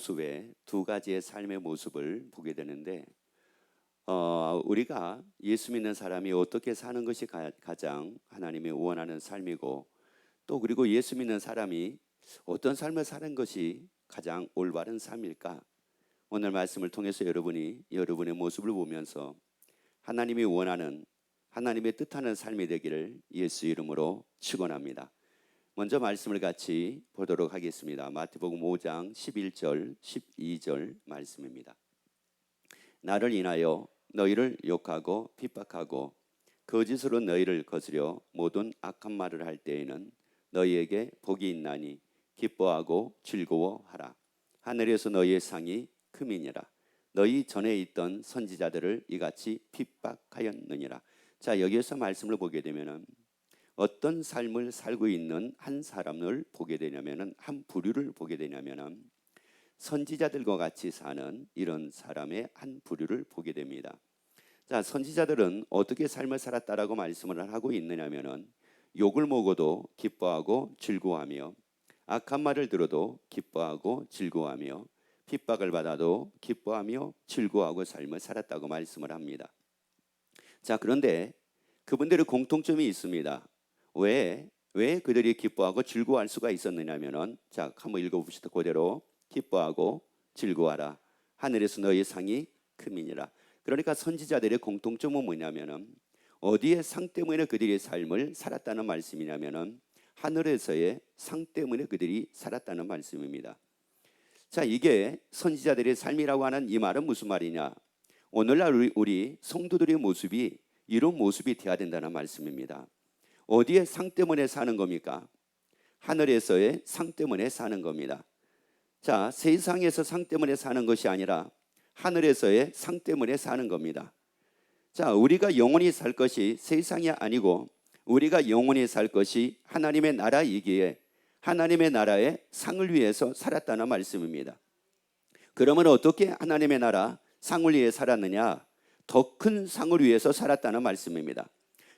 모습에 두 가지의 삶의 모습을 보게 되는데 우리가 예수 믿는 사람이 어떻게 사는 것이 가장 하나님이 원하는 삶이고 또 그리고 예수 믿는 사람이 어떤 삶을 사는 것이 가장 올바른 삶일까? 오늘 말씀을 통해서 여러분이 여러분의 모습을 보면서 하나님이 원하는 하나님의 뜻하는 삶이 되기를 예수 이름으로 축원합니다. 먼저 말씀을 같이 보도록 하겠습니다. 마태복음 5장 11절 12절 말씀입니다. 나를 인하여 너희를 욕하고 핍박하고 거짓으로 너희를 거스려 모든 악한 말을 할 때에는 너희에게 복이 있나니 기뻐하고 즐거워하라. 하늘에서 너희의 상이 크미니라. 너희 전에 있던 선지자들을 이같이 핍박하였느니라. 자, 여기에서 말씀을 보게 되면은 어떤 삶을 살고 있는 한 사람을 보게 되냐면은 한 부류를 보게 되냐면은 선지자들과 같이 사는 이런 사람의 한 부류를 보게 됩니다. 자, 선지자들은 어떻게 삶을 살았다라고 말씀을 하고 있느냐면은 욕을 먹어도 기뻐하고 즐거워하며 악한 말을 들어도 기뻐하고 즐거워하며 핍박을 받아도 기뻐하며 즐거워하고 삶을 살았다고 말씀을 합니다. 자, 그런데 그분들의 공통점이 있습니다. 왜 그들이 기뻐하고 즐거워할 수가 있었느냐면은 자, 한번 읽어봅시다. 그대로 기뻐하고 즐거워하라. 하늘에서 너희 상이 크미니라. 그러니까 선지자들의 공통점은 뭐냐면은 어디에 상 때문에 그들의 삶을 살았다는 말씀이냐면은 하늘에서의 상 때문에 그들이 살았다는 말씀입니다. 자, 이게 선지자들의 삶이라고 하는 이 말은 무슨 말이냐? 오늘날 우리 성도들의 모습이 이런 모습이 되어야 된다는 말씀입니다. 어디에 상 때문에 사는 겁니까? 하늘에서의 상 때문에 사는 겁니다. 자, 세상에서 상 때문에 사는 것이 아니라 하늘에서의 상 때문에 사는 겁니다. 자, 우리가 영원히 살 것이 세상이 아니고 우리가 영원히 살 것이 하나님의 나라이기에 하나님의 나라의 상을 위해서 살았다는 말씀입니다. 그러면 어떻게 하나님의 나라 상을 위해 살았느냐? 더 큰 상을 위해서 살았다는 말씀입니다.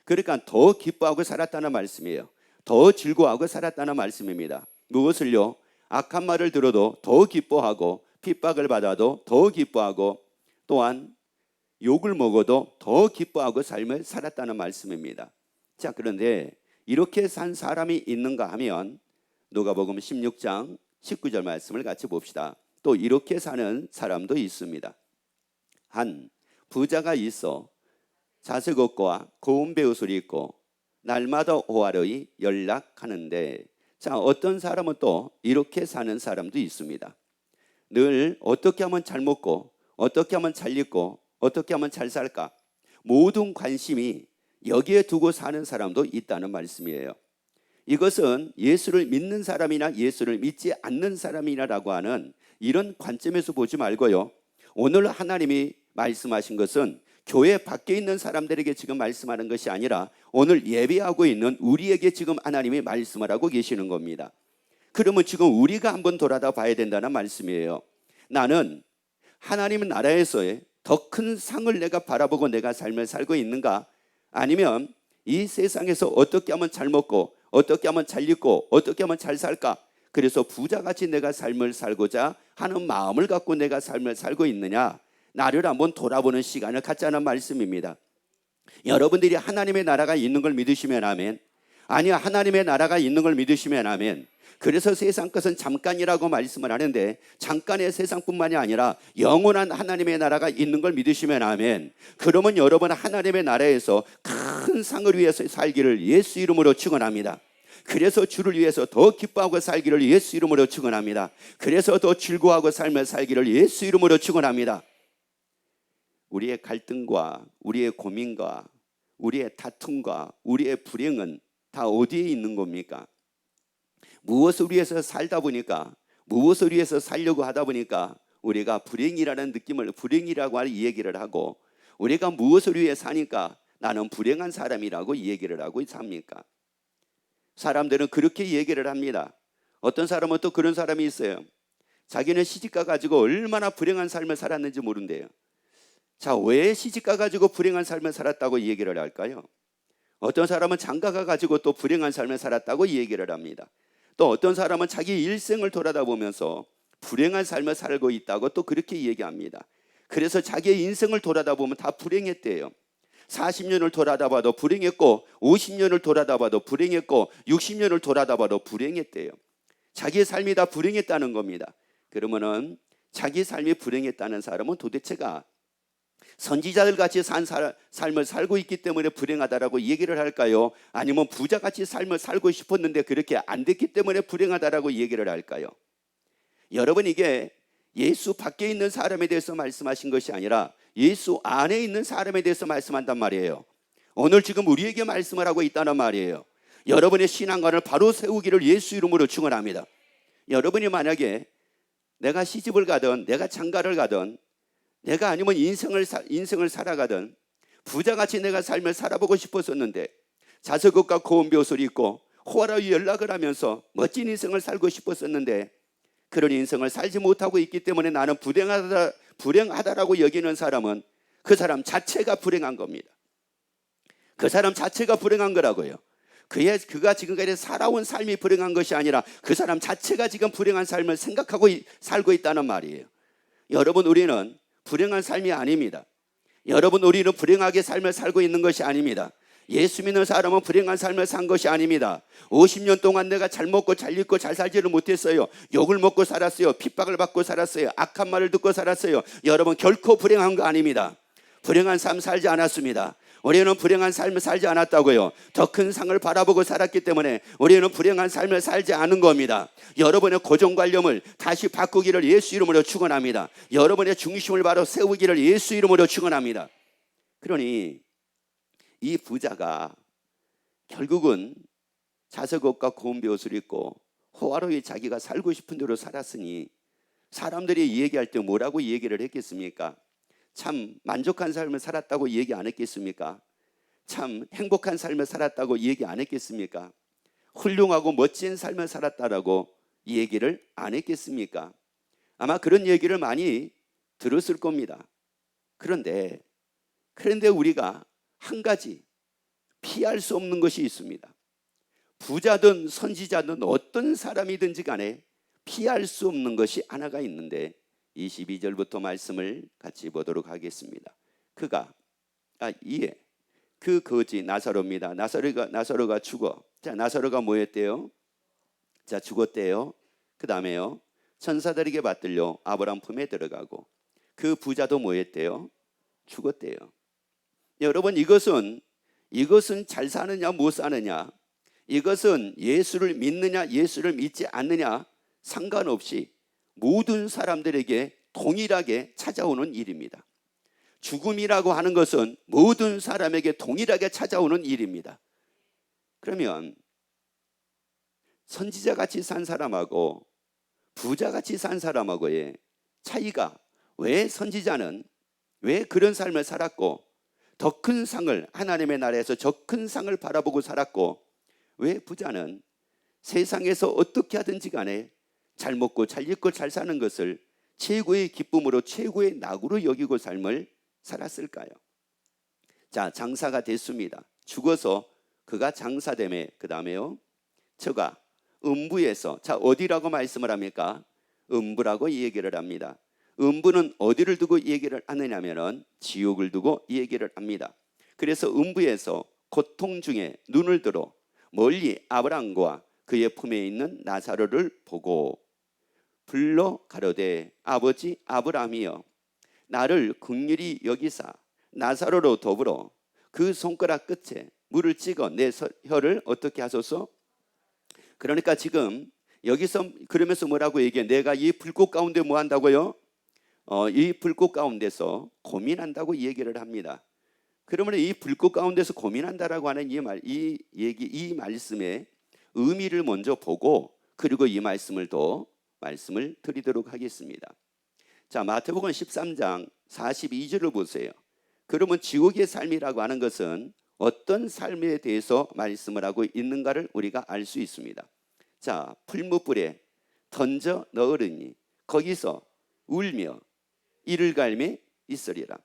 그러니까 더 기뻐하고 살았다는 말씀이에요. 더 즐거워하고 살았다는 말씀입니다. 무엇을요? 악한 말을 들어도 더 기뻐하고 핍박을 받아도 더 기뻐하고 또한 욕을 먹어도 더 기뻐하고 삶을 살았다는 말씀입니다. 자, 그런데 이렇게 산 사람이 있는가 하면 누가복음 16장 19절 말씀을 같이 봅시다. 또 이렇게 사는 사람도 있습니다. 한 부자가 있어 자색옷과 고운 베옷을 입고 날마다 오하러이 연락하는데 자, 어떤 사람은 또 이렇게 사는 사람도 있습니다. 늘 어떻게 하면 잘 먹고 어떻게 하면 잘 입고 어떻게 하면 잘 살까? 모든 관심이 여기에 두고 사는 사람도 있다는 말씀이에요. 이것은 예수를 믿는 사람이나 예수를 믿지 않는 사람이라고 하는 이런 관점에서 보지 말고요. 오늘 하나님이 말씀하신 것은 교회 밖에 있는 사람들에게 지금 말씀하는 것이 아니라 오늘 예배하고 있는 우리에게 지금 하나님이 말씀을 하고 계시는 겁니다. 그러면 지금 우리가 한번 돌아다 봐야 된다는 말씀이에요. 나는 하나님 나라에서의 더 큰 상을 내가 바라보고 내가 삶을 살고 있는가? 아니면 이 세상에서 어떻게 하면 잘 먹고 어떻게 하면 잘 입고 어떻게 하면 잘 살까? 그래서 부자같이 내가 삶을 살고자 하는 마음을 갖고 내가 삶을 살고 있느냐? 나를 한번 돌아보는 시간을 갖자는 말씀입니다. 여러분들이 하나님의 나라가 있는 걸 믿으시면 아멘. 아니야, 하나님의 나라가 있는 걸 믿으시면 아멘. 그래서 세상 것은 잠깐이라고 말씀을 하는데 잠깐의 세상뿐만이 아니라 영원한 하나님의 나라가 있는 걸 믿으시면 아멘. 그러면 여러분 하나님의 나라에서 큰 상을 위해서 살기를 예수 이름으로 축원합니다. 그래서 주를 위해서 더 기뻐하고 살기를 예수 이름으로 축원합니다. 그래서 더 즐거워하고 삶을 살기를 예수 이름으로 축원합니다. 우리의 갈등과 우리의 고민과 우리의 다툼과 우리의 불행은 다 어디에 있는 겁니까? 무엇을 위해서 살다 보니까 무엇을 위해서 살려고 하다 보니까 우리가 불행이라는 느낌을 불행이라고 할 얘기를 하고 우리가 무엇을 위해 사니까 나는 불행한 사람이라고 얘기를 하고 삽니까? 사람들은 그렇게 얘기를 합니다. 어떤 사람은 또 그런 사람이 있어요. 자기는 시집가 가지고 얼마나 불행한 삶을 살았는지 모른대요. 자, 왜 시집가 가지고 불행한 삶을 살았다고 얘기를 할까요? 어떤 사람은 장가가 가지고 또 불행한 삶을 살았다고 얘기를 합니다. 또 어떤 사람은 자기 일생을 돌아다보면서 불행한 삶을 살고 있다고 또 그렇게 얘기합니다. 그래서 자기의 인생을 돌아다 보면 다 불행했대요. 40년을 돌아다 봐도 불행했고 50년을 돌아다 봐도 불행했고 60년을 돌아다 봐도 불행했대요. 자기의 삶이 다 불행했다는 겁니다. 그러면은 자기 삶이 불행했다는 사람은 도대체가 선지자들 같이 산 삶을 살고 있기 때문에 불행하다라고 얘기를 할까요? 아니면 부자같이 삶을 살고 싶었는데 그렇게 안 됐기 때문에 불행하다라고 얘기를 할까요? 여러분, 이게 예수 밖에 있는 사람에 대해서 말씀하신 것이 아니라 예수 안에 있는 사람에 대해서 말씀한단 말이에요. 오늘 지금 우리에게 말씀을 하고 있다는 말이에요. 여러분의 신앙관을 바로 세우기를 예수 이름으로 축원합니다. 여러분이 만약에 내가 시집을 가든 내가 장가를 가든 내가 아니면 인생을 살아가든 부자같이 내가 삶을 살아보고 싶었었는데 자석옷과 고운 벼슬이 있고 호화로이 연락을 하면서 멋진 인생을 살고 싶었었는데 그런 인생을 살지 못하고 있기 때문에 나는 불행하다라고 여기는 사람은 그 사람 자체가 불행한 겁니다. 그 사람 자체가 불행한 거라고요. 그가 지금까지 살아온 삶이 불행한 것이 아니라 그 사람 자체가 지금 불행한 삶을 생각하고 살고 있다는 말이에요. 여러분, 우리는 불행한 삶이 아닙니다. 여러분, 우리는 불행하게 삶을 살고 있는 것이 아닙니다. 예수 믿는 사람은 불행한 삶을 산 것이 아닙니다. 50년 동안 내가 잘 먹고 잘 입고 잘 살지를 못했어요. 욕을 먹고 살았어요. 핍박을 받고 살았어요. 악한 말을 듣고 살았어요. 여러분, 결코 불행한 거 아닙니다. 불행한 삶 살지 않았습니다. 우리는 불행한 삶을 살지 않았다고요. 더 큰 상을 바라보고 살았기 때문에 우리는 불행한 삶을 살지 않은 겁니다. 여러분의 고정관념을 다시 바꾸기를 예수 이름으로 축원합니다. 여러분의 중심을 바로 세우기를 예수 이름으로 축원합니다. 그러니 이 부자가 결국은 자석옷과 고운 벼슬을 입고 호화로이 자기가 살고 싶은 대로 살았으니 사람들이 얘기할 때 뭐라고 얘기를 했겠습니까? 참 만족한 삶을 살았다고 얘기 안 했겠습니까? 참 행복한 삶을 살았다고 얘기 안 했겠습니까? 훌륭하고 멋진 삶을 살았다라고 얘기를 안 했겠습니까? 아마 그런 얘기를 많이 들었을 겁니다. 그런데 우리가 한 가지 피할 수 없는 것이 있습니다. 부자든 선지자든 어떤 사람이든지 간에 피할 수 없는 것이 하나가 있는데 22절부터 말씀을 같이 보도록 하겠습니다. 그 거지 나사로입니다. 나사로가 죽어. 자, 나사로가 뭐였대요? 자, 죽었대요. 그 다음에요, 천사들에게 받들려 아브라함 품에 들어가고 그 부자도 뭐였대요? 죽었대요. 여러분, 이것은 잘 사느냐 못 사느냐, 이것은 예수를 믿느냐 예수를 믿지 않느냐 상관없이 모든 사람들에게 동일하게 찾아오는 일입니다. 죽음이라고 하는 것은 모든 사람에게 동일하게 찾아오는 일입니다. 그러면 선지자같이 산 사람하고 부자같이 산 사람하고의 차이가, 왜 선지자는 왜 그런 삶을 살았고 더 큰 상을, 하나님의 나라에서 더 큰 상을 바라보고 살았고 왜 부자는 세상에서 어떻게 하든지 간에 잘 먹고 잘 입고 잘 사는 것을 최고의 기쁨으로 최고의 낙으로 여기고 삶을 살았을까요? 자, 장사가 됐습니다. 죽어서 그가 장사됨에 그 다음에요, 저가 음부에서, 자, 어디라고 말씀을 합니까? 음부라고 얘기를 합니다. 음부는 어디를 두고 얘기를 하느냐면은 지옥을 두고 얘기를 합니다. 그래서 음부에서 고통 중에 눈을 들어 멀리 아브라함과 그의 품에 있는 나사로를 보고 불러 가로되 아버지 아브라함이여, 나를 긍휼히 여기사 나사로로 더불어 그 손가락 끝에 물을 찍어 내 혀를 어떻게 하소서. 그러니까 지금 여기서 그러면서 뭐라고 얘기해? 내가 이 불꽃 가운데 뭐 한다고요? 이 불꽃 가운데서 고민한다고 얘기를 합니다. 그러면 이 불꽃 가운데서 고민한다라고 하는 이 말씀의 의미를 먼저 보고 그리고 이 말씀을 드리도록 하겠습니다. 자, 마태복음 13장 42절을 보세요. 그러면 지옥의 삶이라고 하는 것은 어떤 삶에 대해서 말씀을 하고 있는가를 우리가 알 수 있습니다. 자, 풀무불에 던져 넣으리니 거기서 울며 이를 갈매 있으리라.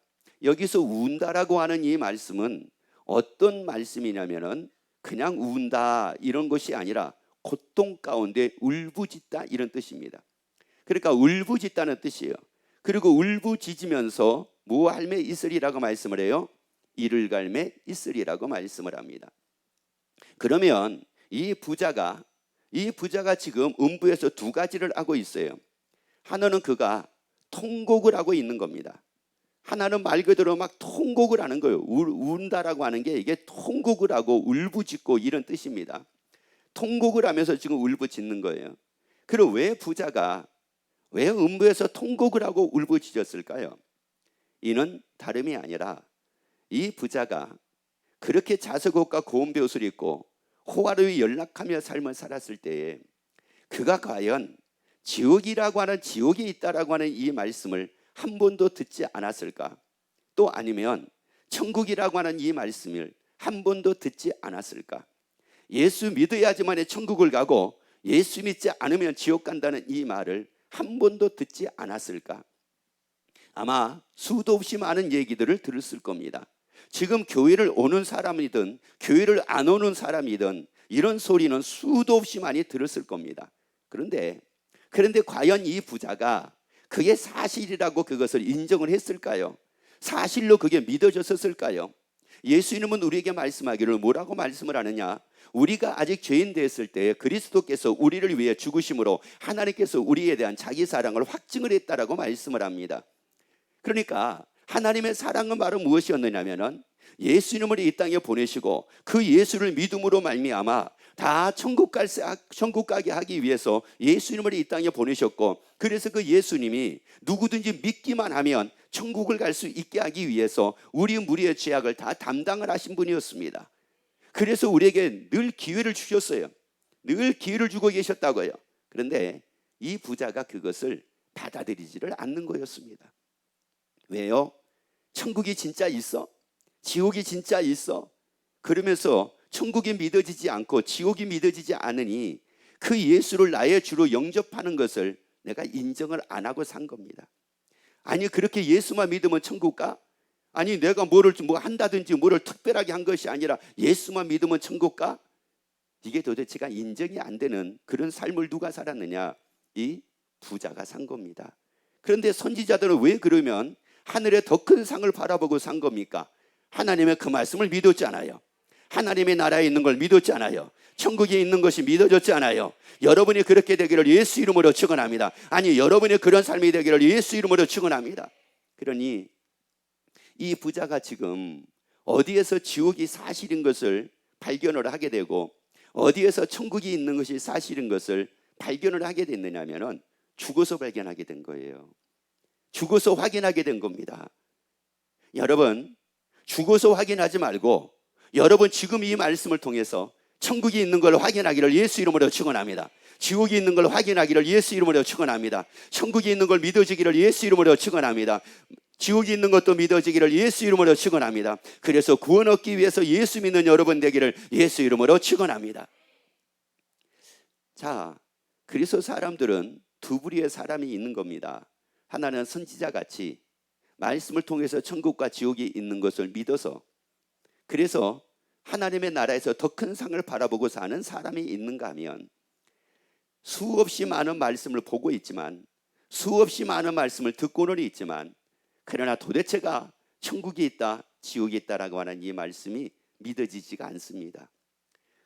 여기서 운다라고 하는 이 말씀은 어떤 말씀이냐면은 그냥 운다 이런 것이 아니라 고통 가운데 울부짖다 이런 뜻입니다. 그러니까 울부짖다는 뜻이에요. 그리고 울부짖으면서 무할매 있으리라고 말씀을 해요. 이를 갈매 있으리라고 말씀을 합니다. 그러면 이 부자가 지금 음부에서 두 가지를 하고 있어요. 하나는 그가 통곡을 하고 있는 겁니다. 하나는 말 그대로 막 통곡을 하는 거예요. 운다라고 하는 게 이게 통곡을 하고 울부짖고 이런 뜻입니다. 통곡을 하면서 지금 울부짖는 거예요. 그리고 왜 음부에서 통곡을 하고 울부짖었을까요? 이는 다름이 아니라 이 부자가 그렇게 자석옷과 고운 벼옷을 입고 호화로이 연락하며 삶을 살았을 때에 그가 과연 지옥이라고 하는 지옥이 있다라고 하는 이 말씀을 한 번도 듣지 않았을까? 또 아니면 천국이라고 하는 이 말씀을 한 번도 듣지 않았을까? 예수 믿어야지만 천국을 가고 예수 믿지 않으면 지옥 간다는 이 말을 한 번도 듣지 않았을까? 아마 수도 없이 많은 얘기들을 들었을 겁니다. 지금 교회를 오는 사람이든 교회를 안 오는 사람이든 이런 소리는 수도 없이 많이 들었을 겁니다. 그런데 과연 이 부자가 그게 사실이라고 그것을 인정을 했을까요? 사실로 그게 믿어졌었을까요? 예수님은 우리에게 말씀하기를 뭐라고 말씀을 하느냐? 우리가 아직 죄인 됐을 때 그리스도께서 우리를 위해 죽으심으로 하나님께서 우리에 대한 자기 사랑을 확증을 했다라고 말씀을 합니다. 그러니까 하나님의 사랑은 바로 무엇이었느냐면은 예수님을 이 땅에 보내시고 그 예수를 믿음으로 말미암아 다 천국 가게 하기 위해서 예수님을 이 땅에 보내셨고, 그래서 그 예수님이 누구든지 믿기만 하면 천국을 갈 수 있게 하기 위해서 우리 무리의 죄악을 다 담당을 하신 분이었습니다. 그래서 우리에게 늘 기회를 주셨어요. 늘 기회를 주고 계셨다고요. 그런데 이 부자가 그것을 받아들이지를 않는 거였습니다. 왜요? 천국이 진짜 있어? 지옥이 진짜 있어? 그러면서 천국이 믿어지지 않고 지옥이 믿어지지 않으니 그 예수를 나의 주로 영접하는 것을 내가 인정을 안 하고 산 겁니다. 아니, 그렇게 예수만 믿으면 천국 가? 아니, 내가 뭐를 한다든지 뭐를 특별하게 한 것이 아니라 예수만 믿으면 천국 가? 이게 도대체가 인정이 안 되는 그런 삶을 누가 살았느냐? 이 부자가 산 겁니다. 그런데 선지자들은 왜 그러면 하늘의 더 큰 상을 바라보고 산 겁니까? 하나님의 그 말씀을 믿었잖아요. 하나님의 나라에 있는 걸 믿었잖아요. 천국에 있는 것이 믿어졌잖아요. 여러분이 그렇게 되기를 예수 이름으로 축원합니다. 아니, 여러분이 그런 삶이 되기를 예수 이름으로 축원합니다. 그러니 이 부자가 지금 어디에서 지옥이 사실인 것을 발견을 하게 되고 어디에서 천국이 있는 것이 사실인 것을 발견을 하게 됐느냐면은 죽어서 발견하게 된 거예요. 죽어서 확인하게 된 겁니다. 여러분, 죽어서 확인하지 말고 여러분 지금 이 말씀을 통해서 천국이 있는 걸 확인하기를 예수 이름으로 축원합니다. 지옥이 있는 걸 확인하기를 예수 이름으로 축원합니다. 천국이 있는 걸 믿어지기를 예수 이름으로 축원합니다. 지옥이 있는 것도 믿어지기를 예수 이름으로 축원합니다. 그래서 구원 얻기 위해서 예수 믿는 여러분 되기를 예수 이름으로 축원합니다. 자, 그래서 사람들은 두 부류의 사람이 있는 겁니다. 하나는 선지자같이 말씀을 통해서 천국과 지옥이 있는 것을 믿어서, 그래서 하나님의 나라에서 더 큰 상을 바라보고 사는 사람이 있는가 하면 수없이 많은 말씀을 보고 있지만 수없이 많은 말씀을 듣고는 있지만 그러나 도대체가 천국이 있다 지옥이 있다라고 하는 이 말씀이 믿어지지가 않습니다.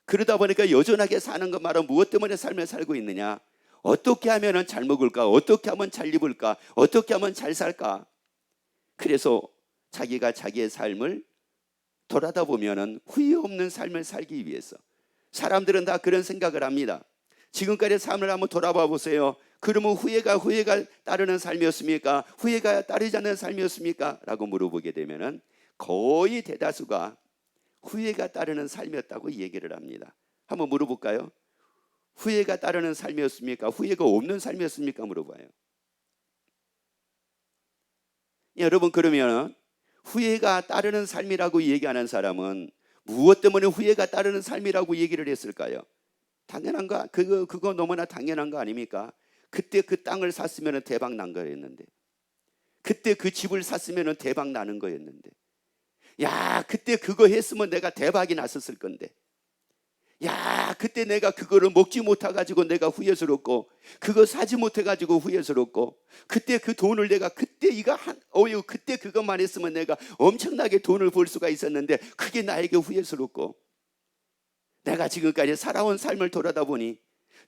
그러다 보니까 여전하게 사는 것만은 무엇 때문에 삶을 살고 있느냐? 어떻게 하면 잘 먹을까? 어떻게 하면 잘 입을까? 어떻게 하면 잘 살까? 그래서 자기가 자기의 삶을 돌아다 보면은 후회 없는 삶을 살기 위해서 사람들은 다 그런 생각을 합니다. 지금까지 삶을 한번 돌아봐 보세요. 그러면 후회가 따르는 삶이었습니까? 후회가 따르지 않는 삶이었습니까? 라고 물어보게 되면은 거의 대다수가 후회가 따르는 삶이었다고 얘기를 합니다. 한번 물어볼까요? 후회가 따르는 삶이었습니까? 후회가 없는 삶이었습니까? 물어봐요. 여러분, 그러면 후회가 따르는 삶이라고 얘기하는 사람은 무엇 때문에 후회가 따르는 삶이라고 얘기를 했을까요? 당연한 거, 그거 너무나 당연한 거 아닙니까? 그때 그 땅을 샀으면 대박 난 거였는데, 그때 그 집을 샀으면 대박 나는 거였는데, 야, 그때 그거 했으면 내가 대박이 났었을 건데, 야, 그때 내가 그거를 먹지 못해가지고 내가 후회스럽고, 그거 사지 못해가지고 후회스럽고, 그때 그 돈을 내가 그때 그때 그것만 했으면 내가 엄청나게 돈을 벌 수가 있었는데 그게 나에게 후회스럽고, 내가 지금까지 살아온 삶을 돌아다 보니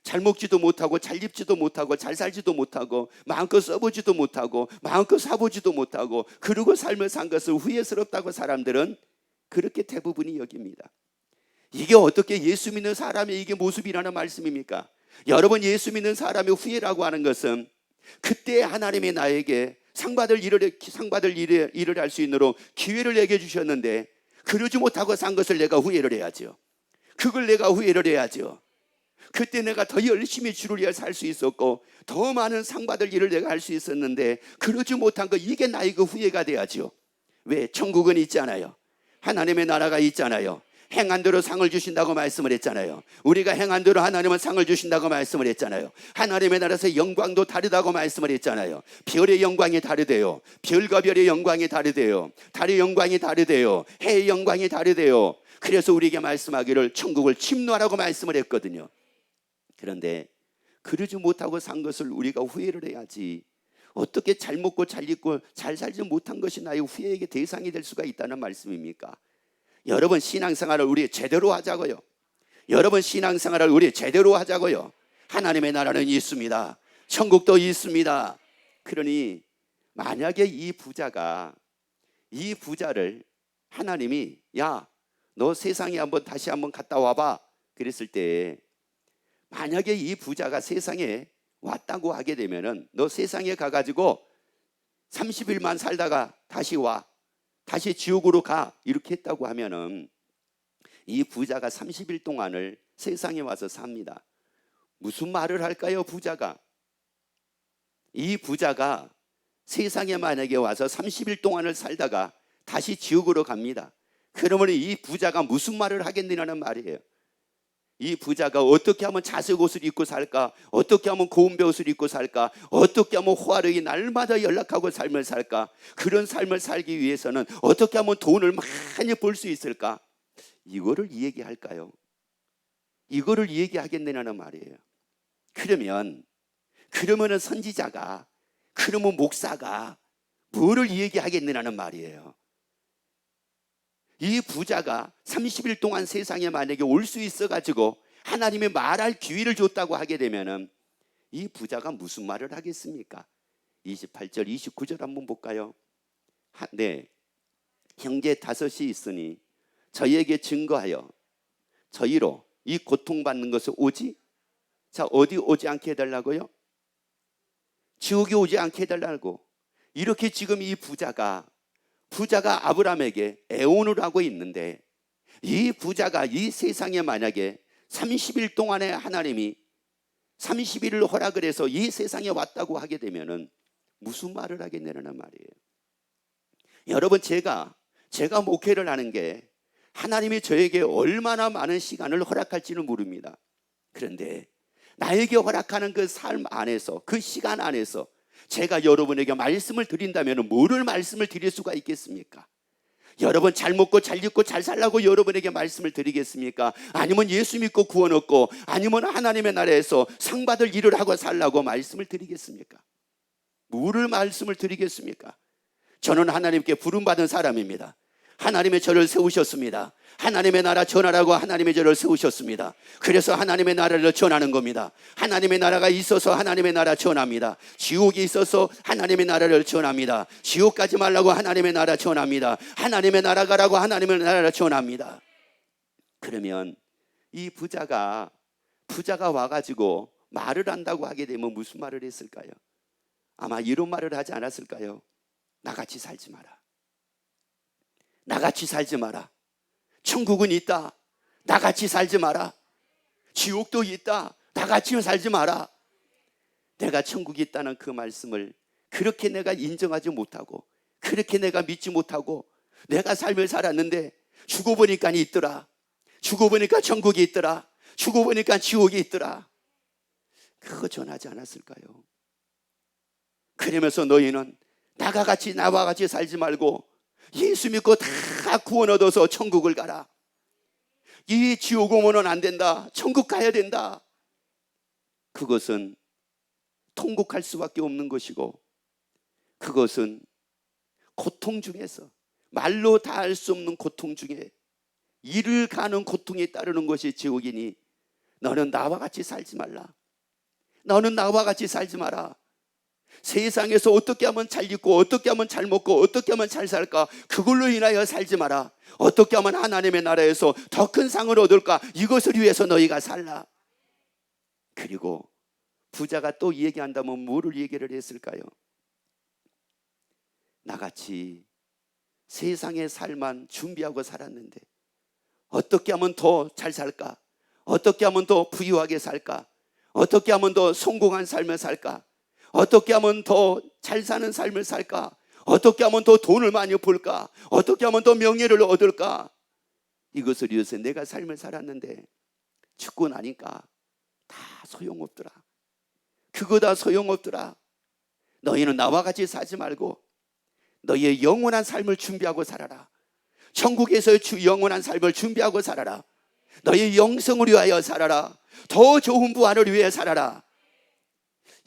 잘 먹지도 못하고 잘 입지도 못하고 잘 살지도 못하고 마음껏 써보지도 못하고 마음껏 사보지도 못하고 그러고 삶을 산 것을 후회스럽다고 사람들은 그렇게 대부분이 여깁니다. 이게 어떻게 예수 믿는 사람의 이게 모습이라는 말씀입니까? 여러분, 예수 믿는 사람의 후회라고 하는 것은 그때 하나님이 나에게 상받을 일을 할 수 있도록 기회를 내게 주셨는데 그러지 못하고 산 것을 내가 후회를 해야죠. 그걸 내가 후회를 해야죠. 그때 내가 더 열심히 주를 위해 살 수 있었고 더 많은 상받을 일을 내가 할 수 있었는데 그러지 못한 거, 이게 나의 그 후회가 돼야죠. 왜? 천국은 있잖아요. 하나님의 나라가 있잖아요. 행한 대로 상을 주신다고 말씀을 했잖아요. 우리가 행한 대로 하나님은 상을 주신다고 말씀을 했잖아요. 하나님의 나라에서 영광도 다르다고 말씀을 했잖아요. 별의 영광이 다르대요. 별과 별의 영광이 다르대요. 달의 영광이 다르대요. 해의 영광이 다르대요. 그래서 우리에게 말씀하기를 천국을 침노하라고 말씀을 했거든요. 그런데 그러지 못하고 산 것을 우리가 후회를 해야지, 어떻게 잘 먹고 잘 입고 잘 살지 못한 것이 나의 후회의 대상이 될 수가 있다는 말씀입니까? 여러분, 신앙생활을 우리 제대로 하자고요. 여러분, 신앙생활을 우리 제대로 하자고요. 하나님의 나라는 있습니다. 천국도 있습니다. 그러니 만약에 이 부자를 하나님이 야, 너 세상에 다시 한번 갔다 와봐 그랬을 때, 만약에 이 부자가 세상에 왔다고 하게 되면은 너 세상에 가가지고 30일만 살다가 다시 와, 다시 지옥으로 가, 이렇게 했다고 하면은 이 부자가 30일 동안을 세상에 와서 삽니다. 무슨 말을 할까요? 이 부자가 세상에 만약에 와서 30일 동안을 살다가 다시 지옥으로 갑니다. 그러면 이 부자가 무슨 말을 하겠느냐는 말이에요. 이 부자가 어떻게 하면 자색 옷을 입고 살까? 어떻게 하면 고운 벼옷을 입고 살까? 어떻게 하면 호화력이 날마다 연락하고 삶을 살까? 그런 삶을 살기 위해서는 어떻게 하면 돈을 많이 벌 수 있을까? 이거를 이야기할까요? 이거를 이야기하겠느냐는 말이에요. 그러면은 선지자가, 그러면 목사가 뭐를 이야기하겠느냐는 말이에요. 이 부자가 30일 동안 세상에 만약에 올 수 있어가지고 하나님이 말할 기회를 줬다고 하게 되면은 이 부자가 무슨 말을 하겠습니까? 28절 29절 한번 볼까요? 네, 형제 5이 있으니 저희에게 증거하여 저희로 이 고통받는 것을 어디 오지 않게 해달라고요? 지옥에 오지 않게 해달라고. 이렇게 지금 이 부자가 아브라함에게 애원을 하고 있는데, 이 부자가 이 세상에 만약에 30일 동안에 하나님이 30일을 허락을 해서 이 세상에 왔다고 하게 되면은 무슨 말을 하겠냐는 말이에요. 여러분, 제가 목회를 하는 게 하나님이 저에게 얼마나 많은 시간을 허락할지는 모릅니다. 그런데 나에게 허락하는 그 삶 안에서, 그 시간 안에서 제가 여러분에게 말씀을 드린다면 뭐를 말씀을 드릴 수가 있겠습니까? 여러분, 잘 먹고 잘 입고 잘 살라고 여러분에게 말씀을 드리겠습니까? 아니면 예수 믿고 구원 얻고, 아니면 하나님의 나라에서 상 받을 일을 하고 살라고 말씀을 드리겠습니까? 뭐를 말씀을 드리겠습니까? 저는 하나님께 부름받은 사람입니다. 하나님의 저를 세우셨습니다. 하나님의 나라 전하라고 하나님의 저를 세우셨습니다. 그래서 하나님의 나라를 전하는 겁니다. 하나님의 나라가 있어서 하나님의 나라 전합니다. 지옥이 있어서 하나님의 나라를 전합니다. 지옥 가지 말라고 하나님의 나라 전합니다. 하나님의 나라 가라고 하나님의 나라를 전합니다. 그러면 이 부자가 와가지고 말을 한다고 하게 되면 무슨 말을 했을까요? 아마 이런 말을 하지 않았을까요? 나같이 살지 마라. 나같이 살지 마라. 천국은 있다. 나같이 살지 마라. 지옥도 있다. 나같이 살지 마라. 내가 천국이 있다는 그 말씀을 그렇게 내가 인정하지 못하고, 그렇게 내가 믿지 못하고 내가 삶을 살았는데 죽어보니까 있더라. 죽어보니까 천국이 있더라. 죽어보니까 지옥이 있더라. 그거 전하지 않았을까요? 그러면서 너희는 나와 같이 살지 말고 예수 믿고 다 구원 얻어서 천국을 가라. 이 지옥 오면은 안 된다, 천국 가야 된다. 그것은 통곡할 수밖에 없는 것이고, 그것은 고통 중에서, 말로 다 알 수 없는 고통 중에 이를 가는 고통에 따르는 것이 지옥이니 너는 나와 같이 살지 말라. 너는 나와 같이 살지 마라. 세상에서 어떻게 하면 잘 입고, 어떻게 하면 잘 먹고, 어떻게 하면 잘 살까, 그걸로 인하여 살지 마라. 어떻게 하면 하나님의 나라에서 더 큰 상을 얻을까, 이것을 위해서 너희가 살라. 그리고 부자가 또 얘기한다면 뭐를 얘기를 했을까요? 나같이 세상의 삶만 준비하고 살았는데 어떻게 하면 더 잘 살까, 어떻게 하면 더 부유하게 살까, 어떻게 하면 더 성공한 삶을 살까, 어떻게 하면 더 잘 사는 삶을 살까, 어떻게 하면 더 돈을 많이 벌까, 어떻게 하면 더 명예를 얻을까, 이것을 위해서 내가 삶을 살았는데 죽고 나니까 다 소용없더라. 그거 다 소용없더라. 너희는 나와 같이 살지 말고 너희의 영원한 삶을 준비하고 살아라. 천국에서의 영원한 삶을 준비하고 살아라. 너희의 영성을 위하여 살아라. 더 좋은 부활을 위해 살아라.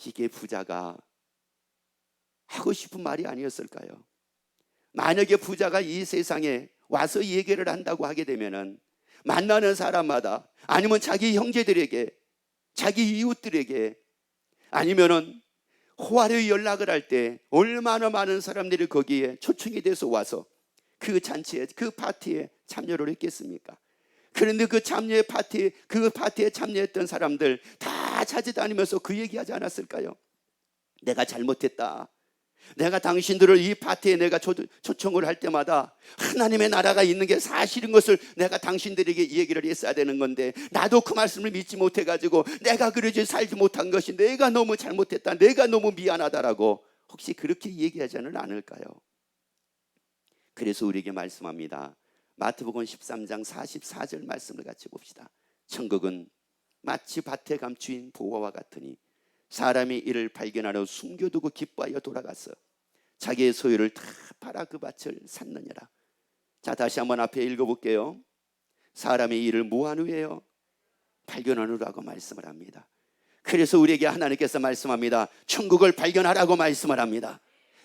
이게 부자가 하고 싶은 말이 아니었을까요? 만약에 부자가 이 세상에 와서 얘기를 한다고 하게 되면은 만나는 사람마다, 아니면 자기 형제들에게, 자기 이웃들에게, 아니면은 호화를 연락을 할 때 얼마나 많은 사람들이 거기에 초청이 돼서 와서 그 잔치에, 그 파티에 참여를 했겠습니까? 그런데 그 파티에 참여했던 사람들 다 찾아다니면서 그 얘기하지 않았을까요? 내가 잘못했다. 내가 당신들을 이 파티에 내가 초청을 할 때마다 하나님의 나라가 있는 게 사실인 것을 내가 당신들에게 얘기를 했어야 되는 건데, 나도 그 말씀을 믿지 못해가지고 내가 그러지 살지 못한 것이 내가 너무 잘못했다, 내가 너무 미안하다라고 혹시 그렇게 얘기하지는 않을까요? 그래서 우리에게 말씀합니다. 마태복음 13장 44절 말씀을 같이 봅시다. 천국은 마치 밭에 감추인 보화와 같으니 사람이 이를 발견하려 숨겨두고 기뻐하여 돌아가서 자기의 소유를 다 팔아 그 밭을 샀느니라. 자, 다시 한번 앞에 읽어볼게요. 사람이 이를 뭐한 후에요? 발견하느라고 말씀을 합니다. 그래서 우리에게 하나님께서 말씀합니다. 천국을 발견하라고 말씀을 합니다.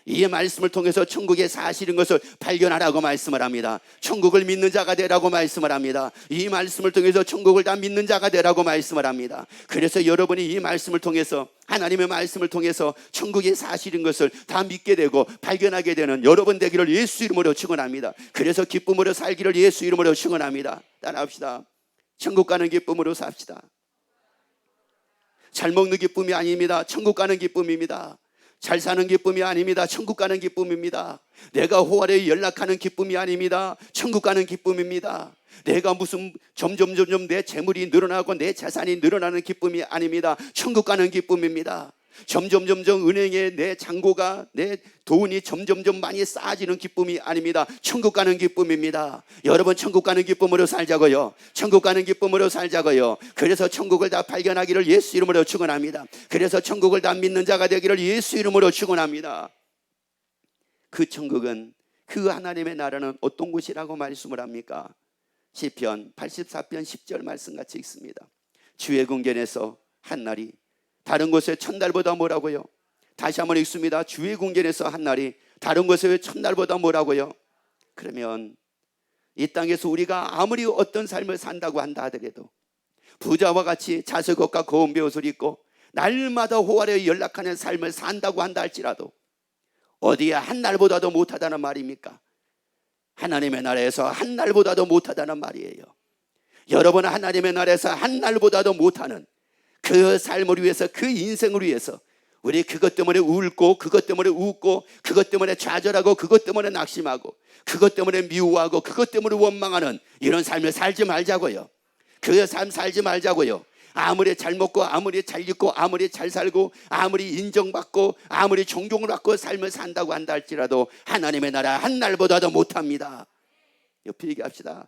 이 말씀을 통해서 천국의 사실인 것을 발견하라고 말씀을 합니다. 천국을 믿는 자가 되라고 말씀을 합니다. 이 말씀을 통해서 천국을 다 믿는 자가 되라고 말씀을 합니다. 그래서 여러분이 이 말씀을 통해서, 하나님의 말씀을 통해서 천국의 사실인 것을 다 믿게 되고 발견하게 되는 여러분 되기를 예수 이름으로 축원합니다. 그래서 기쁨으로 살기를 예수 이름으로 축원합니다. 따라합시다. 천국 가는 기쁨으로 삽시다. 잘 먹는 기쁨이 아닙니다. 천국 가는 기쁨입니다. 잘 사는 기쁨이 아닙니다. 천국 가는 기쁨입니다. 내가 호화에 연락하는 기쁨이 아닙니다. 천국 가는 기쁨입니다. 내가 무슨 점점 내 재물이 늘어나고 내 재산이 늘어나는 기쁨이 아닙니다. 천국 가는 기쁨입니다. 점점 은행에 내 잔고가, 내 돈이 점점 많이 쌓아지는 기쁨이 아닙니다. 천국 가는 기쁨입니다. 여러분, 천국 가는 기쁨으로 살자고요. 천국 가는 기쁨으로 살자고요. 그래서 천국을 다 발견하기를 예수 이름으로 축원합니다. 그래서 천국을 다 믿는 자가 되기를 예수 이름으로 축원합니다. 그 천국은, 그 하나님의 나라는 어떤 곳이라고 말씀을 합니까? 시편 84편 10절 말씀 같이 읽습니다. 주의 궁전에서 한날이 다른 곳의 첫날보다 뭐라고요? 다시 한번 읽습니다. 주의 궁전에서 한날이 다른 곳의 첫날보다 뭐라고요? 그러면 이 땅에서 우리가 아무리 어떤 삶을 산다고 한다 하더라도, 부자와 같이 자석옷과 고운 베옷을 입고 날마다 호화에 연락하는 삶을 산다고 한다 할지라도 어디에 한날보다도 못하다는 말입니까? 하나님의 나라에서 한날보다도 못하다는 말이에요. 여러분은 하나님의 나라에서 한날보다도 못하는 그 삶을 위해서, 그 인생을 위해서 우리 그것 때문에 울고, 그것 때문에 웃고, 그것 때문에 좌절하고, 그것 때문에 낙심하고, 그것 때문에 미워하고, 그것 때문에 원망하는 이런 삶을 살지 말자고요. 그 삶 살지 말자고요. 아무리 잘 먹고, 아무리 잘 입고, 아무리 잘 살고, 아무리 인정받고, 아무리 존경을 받고 삶을 산다고 한다 할지라도 하나님의 나라 한날보다도 못합니다. 옆에 얘기합시다.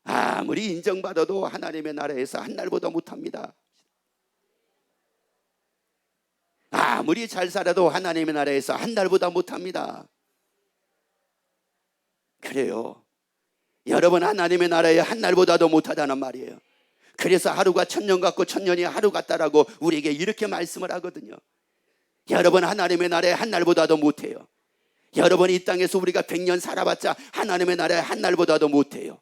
아무리 인정받아도 하나님의 나라에서 한날보다 못합니다. 아무리 잘 살아도 하나님의 나라에서 한날보다 못합니다. 그래요. 여러분, 하나님의 나라에 한 날보다도 못하다는 말이에요. 그래서 하루가 천년 같고 천년이 하루 같다라고 우리에게 이렇게 말씀을 하거든요. 여러분, 하나님의 나라에 한 날보다도 못해요. 여러분, 이 땅에서 우리가 100년 살아봤자 하나님의 나라에 한 날보다도 못해요.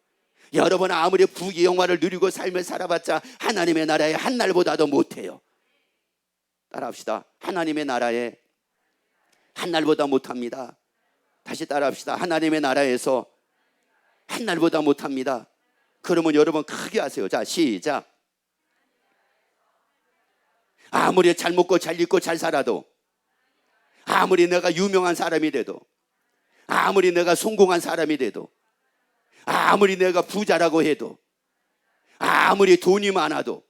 여러분, 아무리 부귀영화를 누리고 삶을 살아봤자 하나님의 나라에 한 날보다도 못해요. 따라합시다. 하나님의 나라에 한 날보다 못합니다. 다시 따라합시다. 하나님의 나라에서 한 날보다 못합니다. 그러면 여러분 크게 하세요. 자, 시작. 아무리 잘 먹고 잘 입고 잘 살아도, 아무리 내가 유명한 사람이 돼도, 아무리 내가 성공한 사람이 돼도, 아무리 내가 부자라고 해도, 아무리 돈이 많아도,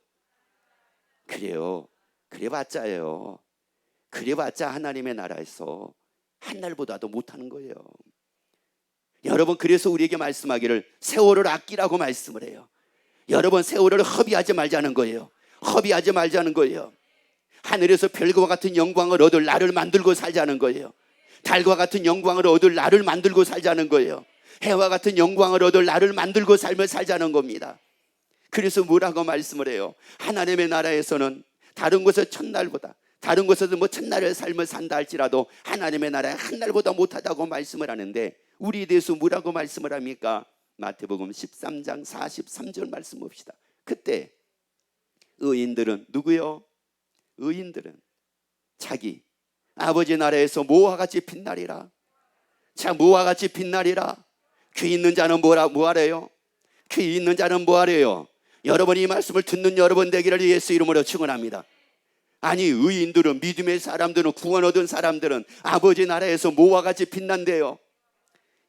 그래요. 그래봤자예요. 그래봤자 하나님의 나라에서 한 날보다도 못하는 거예요. 여러분, 그래서 우리에게 말씀하기를 세월을 아끼라고 말씀을 해요. 여러분, 세월을 허비하지 말자는 거예요. 허비하지 말자는 거예요. 하늘에서 별과 같은 영광을 얻을 나를 만들고 살자는 거예요. 달과 같은 영광을 얻을 나를 만들고 살자는 거예요. 해와 같은 영광을 얻을 나를 만들고 삶을 살자는 겁니다. 그래서 뭐라고 말씀을 해요? 하나님의 나라에서는 다른 곳의 첫날보다, 다른 곳에서 뭐 첫날의 삶을 산다 할지라도 하나님의 나라에 한 날보다 못하다고 말씀을 하는데, 우리에 대해서 뭐라고 말씀을 합니까? 마태복음 13장 43절 말씀 봅시다. 그때 의인들은 누구요? 의인들은 자기 아버지 나라에서 모와 같이 빛나리라. 자, 모와 같이 빛나리라. 귀 있는 자는 뭐하래요? 귀 있는 자는 뭐하래요? 여러분, 이 말씀을 듣는 여러분 되기를 예수 이름으로 축원합니다. 아니, 의인들은, 믿음의 사람들은, 구원 얻은 사람들은 아버지 나라에서 모와 같이 빛난대요.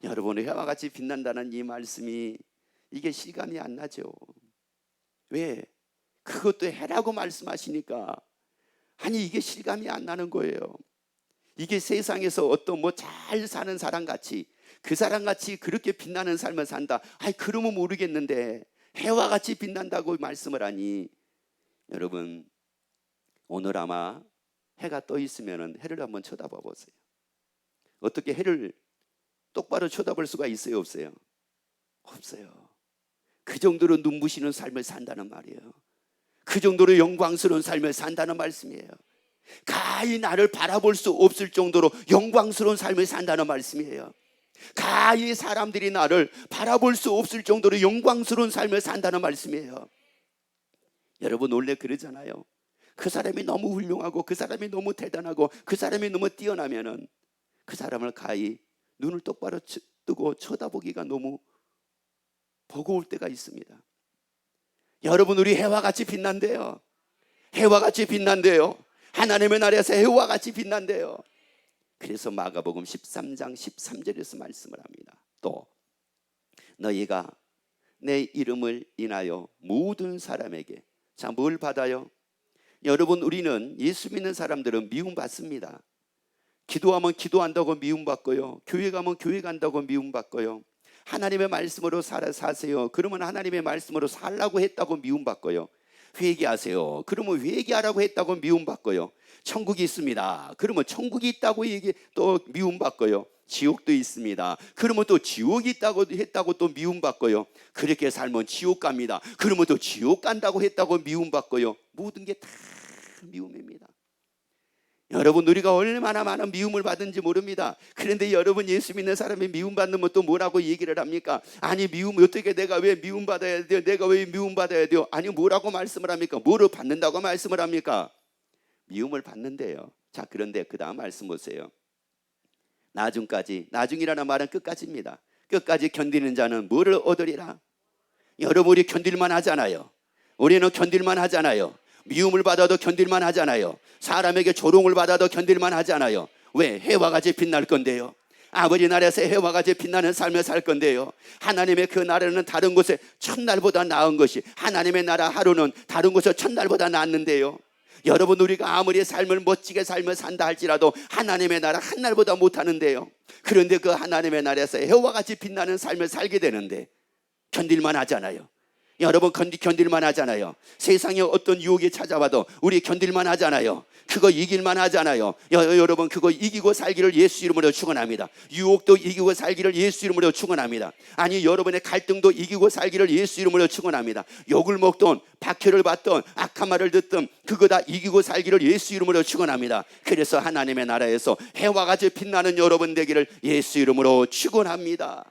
여러분, 해와 같이 빛난다는 이 말씀이 이게 실감이 안 나죠. 왜? 그것도 해라고 말씀하시니까 아니, 이게 실감이 안 나는 거예요. 이게 세상에서 어떤 뭐 잘 사는 사람 같이, 그 사람 같이 그렇게 빛나는 삶을 산다. 아이, 그러면 모르겠는데 해와 같이 빛난다고 말씀을 하니, 여러분, 오늘 아마 해가 떠 있으면 해를 한번 쳐다봐 보세요. 어떻게 해를 똑바로 쳐다볼 수가 있어요, 없어요? 없어요. 그 정도로 눈부시는 삶을 산다는 말이에요. 그 정도로 영광스러운 삶을 산다는 말씀이에요. 가히 나를 바라볼 수 없을 정도로 영광스러운 삶을 산다는 말씀이에요. 가히 사람들이 나를 바라볼 수 없을 정도로 영광스러운 삶을 산다는 말씀이에요. 여러분, 원래 그러잖아요. 그 사람이 너무 훌륭하고 그 사람이 너무 대단하고 그 사람이 너무 뛰어나면은 그 사람을 가히 눈을 똑바로 뜨고 쳐다보기가 너무 버거울 때가 있습니다. 여러분, 우리 해와 같이 빛난대요. 해와 같이 빛난대요. 하나님의 나라에서 해와 같이 빛난대요. 그래서 마가복음 13장 13절에서 말씀을 합니다. 또 너희가 내 이름을 인하여 모든 사람에게, 자, 뭘 받아요? 여러분, 우리는 예수 믿는 사람들은 미움받습니다. 기도하면 기도한다고 미움받고요, 교회 가면 교회 간다고 미움받고요, 하나님의 말씀으로 사세요, 그러면 하나님의 말씀으로 살라고 했다고 미움받고요, 회개하세요, 그러면 회개하라고 했다고 미움받고요, 천국이 있습니다, 그러면 천국이 있다고 또 미움받고요, 지옥도 있습니다, 그러면 또 지옥이 있다고 했다고 또 미움받고요, 그렇게 살면 지옥 갑니다, 그러면 또 지옥 간다고 했다고 미움받고요. 모든 게 다 미움입니다. 여러분, 우리가 얼마나 많은 미움을 받은지 모릅니다. 그런데 여러분, 예수 믿는 사람이 미움받는 또 뭐라고 얘기를 합니까? 아니, 미움 어떻게, 내가 왜 미움받아야 돼요? 내가 왜 미움받아야 돼요? 아니, 뭐라고 말씀을 합니까? 뭐를 받는다고 말씀을 합니까? 미움을 받는데요. 자, 그런데 그 다음 말씀 보세요. 나중까지, 나중이라는 말은 끝까지입니다. 끝까지 견디는 자는 뭐를 얻으리라? 여러분, 우리 견딜만 하잖아요. 우리는 견딜만 하잖아요. 미움을 받아도 견딜만 하잖아요. 사람에게 조롱을 받아도 견딜만 하잖아요. 왜? 해와 같이 빛날 건데요. 아버지 나라에서 해와 같이 빛나는 삶을 살 건데요. 하나님의 그 나라는 다른 곳에 첫날보다 나은 것이, 하나님의 나라 하루는 다른 곳에 첫날보다 낫는데요. 여러분, 우리가 아무리 삶을 멋지게 삶을 산다 할지라도 하나님의 나라 한 날보다 못하는데요. 그런데 그 하나님의 나라에서 해와 같이 빛나는 삶을 살게 되는데 견딜만 하잖아요. 여러분 견딜만 하잖아요. 세상에 어떤 유혹이 찾아와도 우리 견딜만 하잖아요. 그거 이길만 하잖아요. 여러분 그거 이기고 살기를 예수 이름으로 축원합니다. 유혹도 이기고 살기를 예수 이름으로 축원합니다. 아니 여러분의 갈등도 이기고 살기를 예수 이름으로 축원합니다. 욕을 먹던 박해를 받던 악한 말을 듣던 그거 다 이기고 살기를 예수 이름으로 축원합니다. 그래서 하나님의 나라에서 해와 같이 빛나는 여러분 되기를 예수 이름으로 축원합니다.